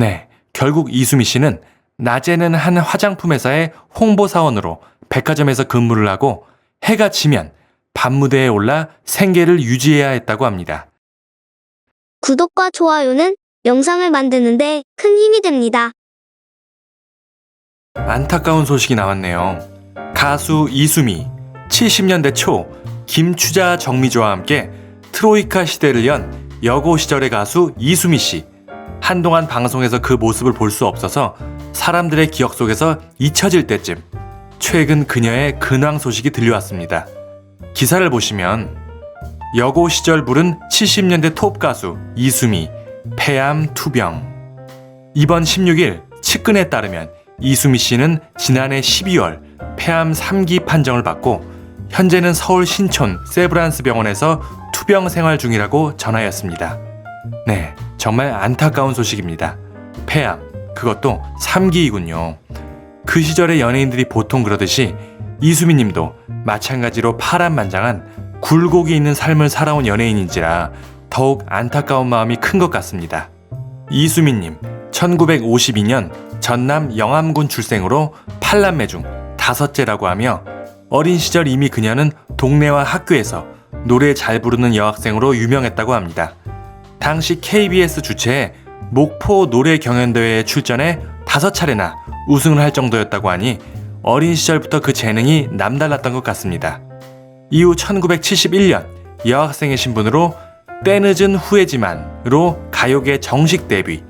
네, 결국 이수미 씨는 낮에는 한 화장품 회사의 홍보사원으로 백화점에서 근무를 하고 해가 지면 밤무대에 올라 생계를 유지해야 했다고 합니다. 구독과 좋아요는 영상을 만드는데 큰 힘이 됩니다. 안타까운 소식이 나왔네요. 가수 이수미, 70년대 초 김추자 정미조와 함께 트로이카 시대를 연 여고 시절의 가수 이수미 씨. 한동안 방송에서 그 모습을 볼 수 없어서 사람들의 기억 속에서 잊혀질 때쯤 최근 그녀의 근황 소식이 들려왔습니다. 기사를 보시면 여고 시절 부른 70년대 톱 가수 이수미, 폐암 투병. 이번 16일 측근에 따르면 이수미 씨는 지난해 12월 폐암 3기 판정을 받고 현재는 서울 신촌 세브란스 병원에서 투병 생활 중이라고 전하였습니다. 네, 정말 안타까운 소식입니다. 폐암, 그것도 3기이군요. 그 시절의 연예인들이 보통 그러듯이 이수미 님도 마찬가지로 파란만장한 굴곡이 있는 삶을 살아온 연예인인지라 더욱 안타까운 마음이 큰 것 같습니다. 이수미 님, 1952년 전남 영암군 출생으로 8남매 중 5째라고 하며 어린 시절 이미 그녀는 동네와 학교에서 노래 잘 부르는 여학생으로 유명했다고 합니다. 당시 KBS 주최의 목포 노래 경연대회에 출전해 5차례나 우승을 할 정도였다고 하니 어린 시절부터 그 재능이 남달랐던 것 같습니다. 이후 1971년 여학생의 신분으로 때늦은 후회지만으로 가요계 정식 데뷔.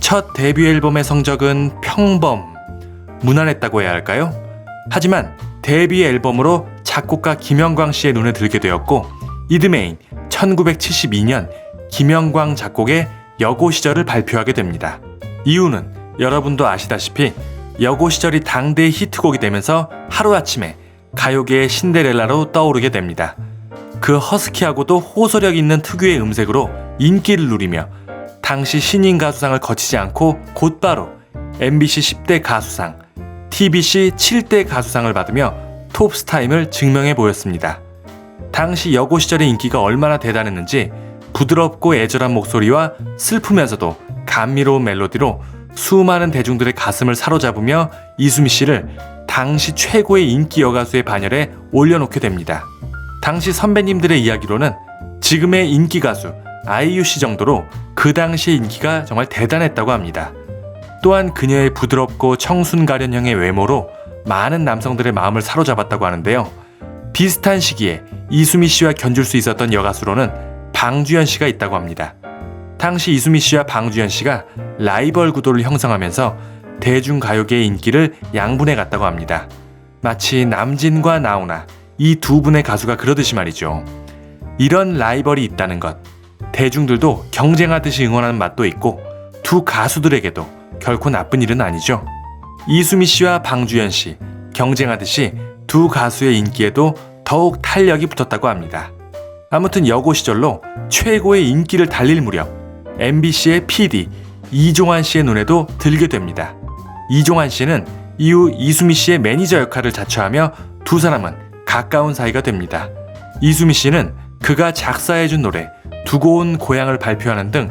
첫 데뷔 앨범의 성적은 평범, 무난했다고 해야 할까요? 하지만 데뷔 앨범으로 작곡가 김영광 씨의 눈에 들게 되었고 이듬해인 1972년 김영광 작곡의 여고 시절을 발표하게 됩니다. 이유는 여러분도 아시다시피 여고 시절이 당대의 히트곡이 되면서 하루아침에 가요계의 신데렐라로 떠오르게 됩니다. 그 허스키하고도 호소력 있는 특유의 음색으로 인기를 누리며 당시 신인 가수상을 거치지 않고 곧바로 MBC 10대 가수상, TBC 7대 가수상을 받으며 톱스타임을 증명해 보였습니다. 당시 여고 시절의 인기가 얼마나 대단했는지 부드럽고 애절한 목소리와 슬프면서도 감미로운 멜로디로 수많은 대중들의 가슴을 사로잡으며 이수미 씨를 당시 최고의 인기 여가수의 반열에 올려놓게 됩니다. 당시 선배님들의 이야기로는 지금의 인기 가수 아이유 씨 정도로 그 당시의 인기가 정말 대단했다고 합니다. 또한 그녀의 부드럽고 청순 가련형의 외모로 많은 남성들의 마음을 사로잡았다고 하는데요. 비슷한 시기에 이수미 씨와 견줄 수 있었던 여가수로는 방주연 씨가 있다고 합니다. 당시 이수미 씨와 방주연 씨가 라이벌 구도를 형성하면서 대중가요계의 인기를 양분해 갔다고 합니다. 마치 남진과 나훈아, 이 두 분의 가수가 그러듯이 말이죠. 이런 라이벌이 있다는 것, 대중들도 경쟁하듯이 응원하는 맛도 있고 두 가수들에게도 결코 나쁜 일은 아니죠. 이수미 씨와 방주연 씨, 경쟁하듯이 두 가수의 인기에도 더욱 탄력이 붙었다고 합니다. 아무튼 여고 시절로 최고의 인기를 달릴 무렵 MBC의 PD 이종환 씨의 눈에도 들게 됩니다. 이종환 씨는 이후 이수미 씨의 매니저 역할을 자처하며 두 사람은 가까운 사이가 됩니다. 이수미 씨는 그가 작사해준 노래 두고 온 고향을 발표하는 등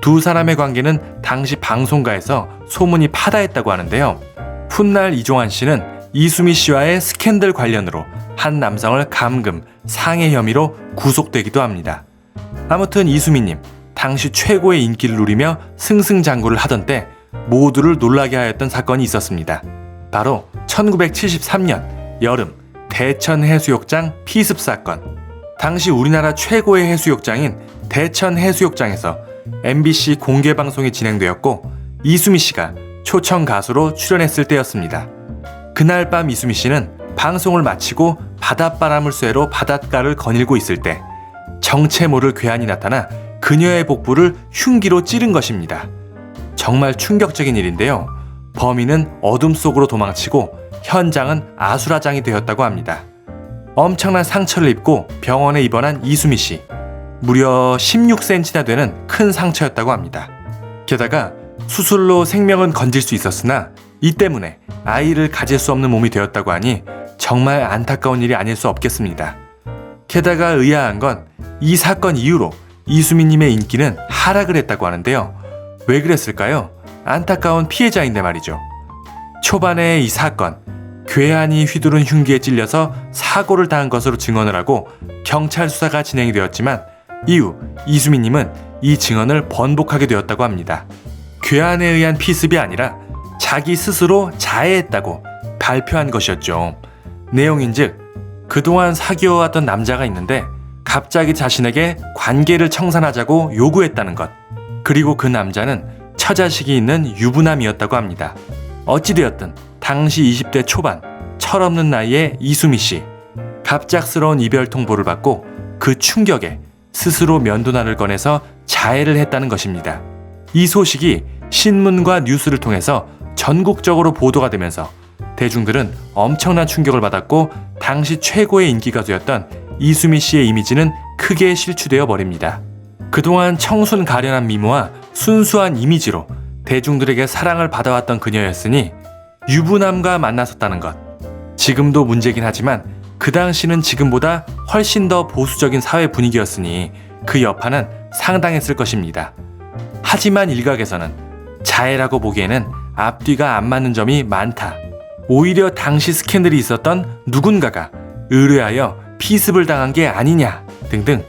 두 사람의 관계는 당시 방송가에서 소문이 파다했다고 하는데요. 훗날 이종환 씨는 이수미 씨와의 스캔들 관련으로 한 남성을 감금, 상해 혐의로 구속되기도 합니다. 아무튼 이수미님, 당시 최고의 인기를 누리며 승승장구를 하던 때 모두를 놀라게 하였던 사건이 있었습니다. 바로 1973년 여름 대천 해수욕장 피습 사건. 당시 우리나라 최고의 해수욕장인 대천 해수욕장에서 MBC 공개방송이 진행되었고 이수미 씨가 초청 가수로 출연했을 때였습니다. 그날 밤 이수미 씨는 방송을 마치고 바닷바람을 쐬러 바닷가를 거닐고 있을 때 정체 모를 괴한이 나타나 그녀의 복부를 흉기로 찌른 것입니다. 정말 충격적인 일인데요. 범인은 어둠 속으로 도망치고 현장은 아수라장이 되었다고 합니다. 엄청난 상처를 입고 병원에 입원한 이수미 씨. 무려 16cm나 되는 큰 상처였다고 합니다. 게다가 수술로 생명은 건질 수 있었으나 이 때문에 아이를 가질 수 없는 몸이 되었다고 하니 정말 안타까운 일이 아닐 수 없겠습니다. 게다가 의아한 건 이 사건 이후로 이수미님의 인기는 하락을 했다고 하는데요. 왜 그랬을까요? 안타까운 피해자인데 말이죠. 초반에 이 사건, 괴한이 휘두른 흉기에 찔려서 사고를 당한 것으로 증언을 하고 경찰 수사가 진행이 되었지만 이후 이수미님은 이 증언을 번복하게 되었다고 합니다. 괴한에 의한 피습이 아니라 자기 스스로 자해했다고 발표한 것이었죠. 내용인즉 그동안 사귀어왔던 남자가 있는데 갑자기 자신에게 관계를 청산하자고 요구했다는 것. 그리고 그 남자는 처자식이 있는 유부남이었다고 합니다. 어찌되었든 당시 20대 초반 철없는 나이의 이수미 씨. 갑작스러운 이별 통보를 받고 그 충격에 스스로 면도날을 꺼내서 자해를 했다는 것입니다. 이 소식이 신문과 뉴스를 통해서 전국적으로 보도가 되면서 대중들은 엄청난 충격을 받았고 당시 최고의 인기 가수였던 이수미 씨의 이미지는 크게 실추되어 버립니다. 그동안 청순 가련한 미모와 순수한 이미지로 대중들에게 사랑을 받아왔던 그녀였으니 유부남과 만났었다는 것. 지금도 문제긴 하지만 그 당시는 지금보다 훨씬 더 보수적인 사회 분위기였으니 그 여파는 상당했을 것입니다. 하지만 일각에서는 자해라고 보기에는 앞뒤가 안 맞는 점이 많다. 오히려 당시 스캔들이 있었던 누군가가 의뢰하여 피습을 당한 게 아니냐 등등.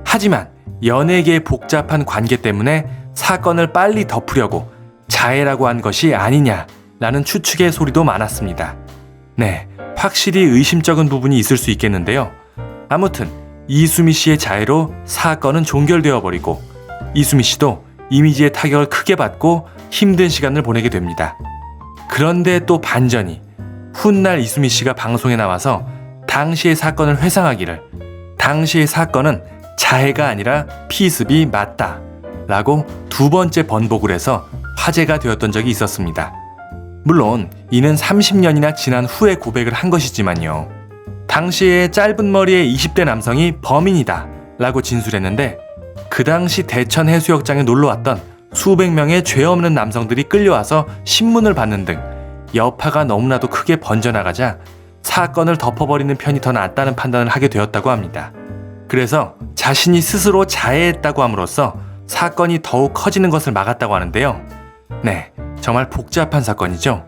하지만 연예계의 복잡한 관계 때문에 사건을 빨리 덮으려고 자해라고 한 것이 아니냐라는 추측의 소리도 많았습니다. 네, 확실히 의심쩍은 부분이 있을 수 있겠는데요. 아무튼 이수미 씨의 자해로 사건은 종결되어 버리고 이수미 씨도 이미지의 타격을 크게 받고 힘든 시간을 보내게 됩니다. 그런데 또 반전이, 훗날 이수미 씨가 방송에 나와서 당시의 사건을 회상하기를 당시의 사건은 자해가 아니라 피습이 맞다 라고 두 번째 번복을 해서 화제가 되었던 적이 있었습니다. 물론 이는 30년이나 지난 후에 고백을 한 것이지만요. 당시에 짧은 머리의 20대 남성이 범인이다 라고 진술했는데 그 당시 대천 해수욕장에 놀러왔던 수백 명의 죄 없는 남성들이 끌려와서 신문을 받는 등 여파가 너무나도 크게 번져나가자 사건을 덮어버리는 편이 더 낫다는 판단을 하게 되었다고 합니다. 그래서 자신이 스스로 자해했다고 함으로써 사건이 더욱 커지는 것을 막았다고 하는데요. 네, 정말 복잡한 사건이죠.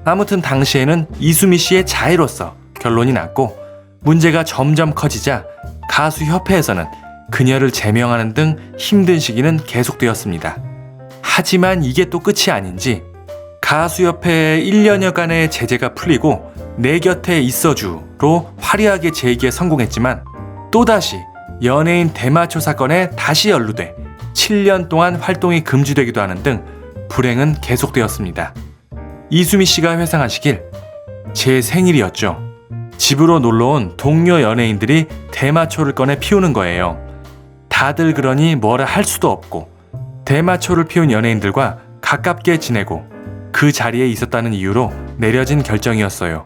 아무튼 당시에는 이수미 씨의 자해로서 결론이 났고 문제가 점점 커지자 가수협회에서는 그녀를 제명하는 등 힘든 시기는 계속되었습니다. 하지만 이게 또 끝이 아닌지 가수협회의 1년여간의 제재가 풀리고 내 곁에 있어주로 화려하게 재기에 성공했지만 또다시 연예인 대마초 사건에 다시 연루돼 7년 동안 활동이 금지되기도 하는 등 불행은 계속되었습니다. 이수미 씨가 회상하시길 제 생일이었죠. 집으로 놀러온 동료 연예인들이 대마초를 꺼내 피우는 거예요. 다들 그러니 뭐라 할 수도 없고 대마초를 피운 연예인들과 가깝게 지내고 그 자리에 있었다는 이유로 내려진 결정이었어요.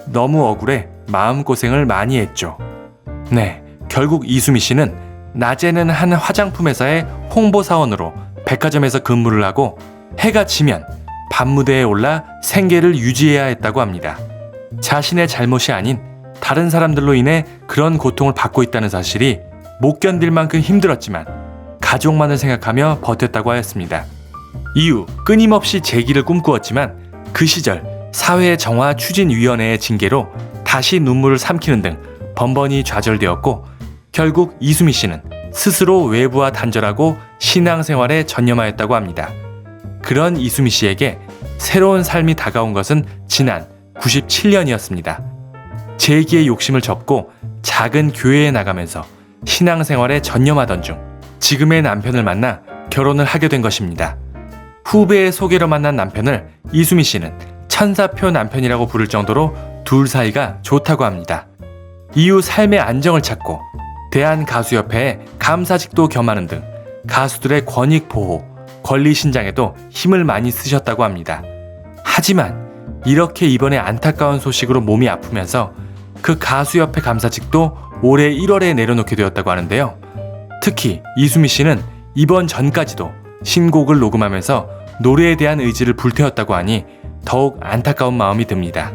너무 억울해 마음고생을 많이 했죠. 네, 결국 이수미 씨는 낮에는 한 화장품 회사의 홍보사원으로 백화점에서 근무를 하고 해가 지면 밤무대에 올라 생계를 유지해야 했다고 합니다. 자신의 잘못이 아닌 다른 사람들로 인해 그런 고통을 받고 있다는 사실이 못 견딜 만큼 힘들었지만 가족만을 생각하며 버텼다고 하였습니다. 이후 끊임없이 재기를 꿈꾸었지만 그 시절 사회정화추진위원회의 징계로 다시 눈물을 삼키는 등 번번이 좌절되었고 결국 이수미 씨는 스스로 외부와 단절하고 신앙생활에 전념하였다고 합니다. 그런 이수미 씨에게 새로운 삶이 다가온 것은 지난 97년이었습니다. 재기의 욕심을 접고 작은 교회에 나가면서 신앙생활에 전념하던 중 지금의 남편을 만나 결혼을 하게 된 것입니다. 후배의 소개로 만난 남편을 이수미 씨는 천사표 남편이라고 부를 정도로 둘 사이가 좋다고 합니다. 이후 삶의 안정을 찾고 대한가수협회에 감사직도 겸하는 등 가수들의 권익 보호, 권리 신장에도 힘을 많이 쓰셨다고 합니다. 하지만 이렇게 이번에 안타까운 소식으로 몸이 아프면서 그 가수협회 감사직도 올해 1월에 내려놓게 되었다고 하는데요. 특히 이수미 씨는 이번 전까지도 신곡을 녹음하면서 노래에 대한 의지를 불태웠다고 하니 더욱 안타까운 마음이 듭니다.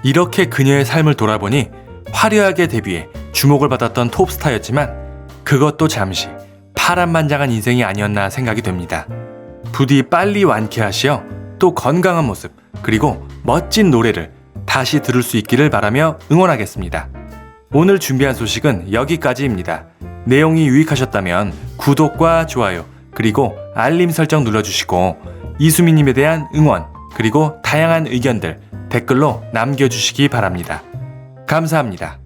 이렇게 그녀의 삶을 돌아보니 화려하게 데뷔해 주목을 받았던 톱스타였지만 그것도 잠시 파란만장한 인생이 아니었나 생각이 됩니다. 부디 빨리 완쾌하시어 또 건강한 모습 그리고 멋진 노래를 다시 들을 수 있기를 바라며 응원하겠습니다. 오늘 준비한 소식은 여기까지입니다. 내용이 유익하셨다면 구독과 좋아요 그리고 알림 설정 눌러주시고 이수미님에 대한 응원 그리고 다양한 의견들 댓글로 남겨주시기 바랍니다. 감사합니다.